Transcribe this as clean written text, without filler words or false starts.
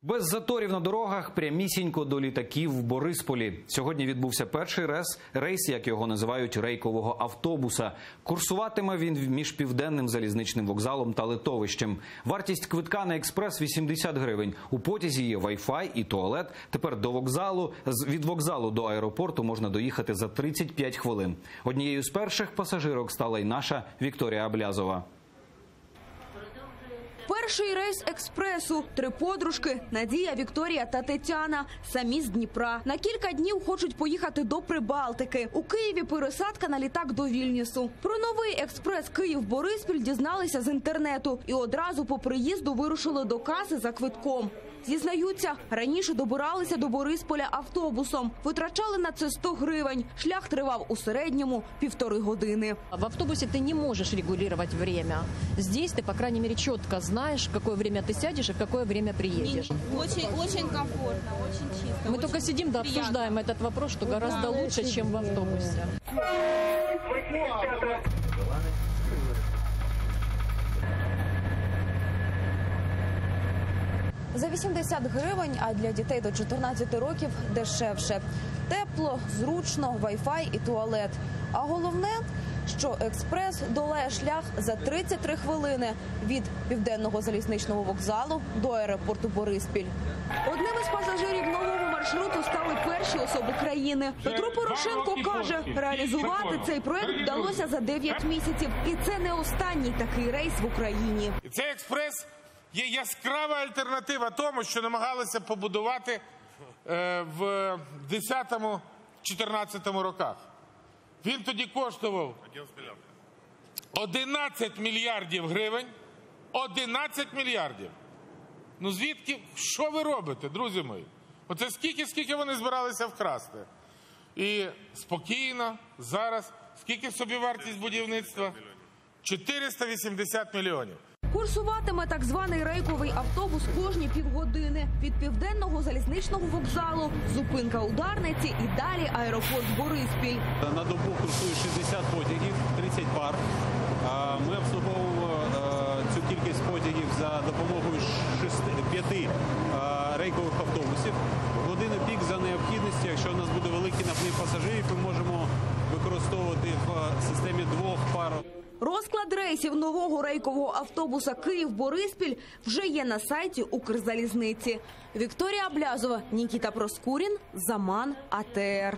Без заторів на дорогах прямісінько до літаків в Борисполі. Сьогодні відбувся перший рейс, як його називають, рейкового автобуса. Курсуватиме він між Південним залізничним вокзалом та литовищем. Вартість квитка на експрес – 80 гривень. У потязі є Wi-Fi і туалет. Тепер від вокзалу до аеропорту можна доїхати за 35 хвилин. Однією з перших пасажирок стала й наша Вікторія Аблязова. Перший рейс експресу. 3 подружки – Надія, Вікторія та Тетяна. Самі з Дніпра. На кілька днів хочуть поїхати до Прибалтики. У Києві пересадка на літак до Вільнюсу. Про новий експрес Київ-Бориспіль дізналися з інтернету. І одразу по приїзду вирушили до каси за квитком. Зізнаються, раніше добиралися до Борисполя автобусом. Витрачали на це 100 гривень. Шлях тривав у середньому 1,5 години. В автобусе ты не можешь регулировать время. Здесь ты, по крайней мере, четко знаешь, в какое время ты сядешь и в какое время приедешь. Очень комфортно, очень чисто. Мы только сидим, да, обсуждаем этот вопрос, что гораздо лучше, чем в автобусе. За 80 гривень, а для дітей до 14 років дешевше. Тепло, зручно, Wi-Fi і туалет. А головне, що експрес долає шлях за 33 хвилини від Південного залізничного вокзалу до аеропорту Бориспіль. Одним із пасажирів нового маршруту стали перші особи країни. Петро Порошенко каже, реалізувати цей проект вдалося за 9 місяців. І це не останній такий рейс в Україні. Цей експрес є яскрава альтернатива тому, що намагалися побудувати в 10-14 роках. Він тоді коштував 11 мільярдів гривень. 11 мільярдів. Ну звідки, що ви робите, друзі мої? Оце скільки вони збиралися вкрасти. І спокійно, зараз, скільки собівартість будівництва? 480 мільйонів. Курсуватиме так званий рейковий автобус кожні півгодини. Від Південного залізничного вокзалу, зупинка у Дарниці і далі аеропорт Бориспіль. На добу курсує 60 потягів, 30 пар. Ми обслуговуємо цю кількість потягів за допомогою 5 рейкових автобусів. В години пік за необхідності, якщо у нас буде великий наплив пасажирів, ми можемо використовувати в системі 2 пар. Розклад рейсів нового рейкового автобуса Київ-Бориспіль вже є на сайті Укрзалізниці. Вікторія Аблязова, Нікіта Проскурін, Заман, АТР.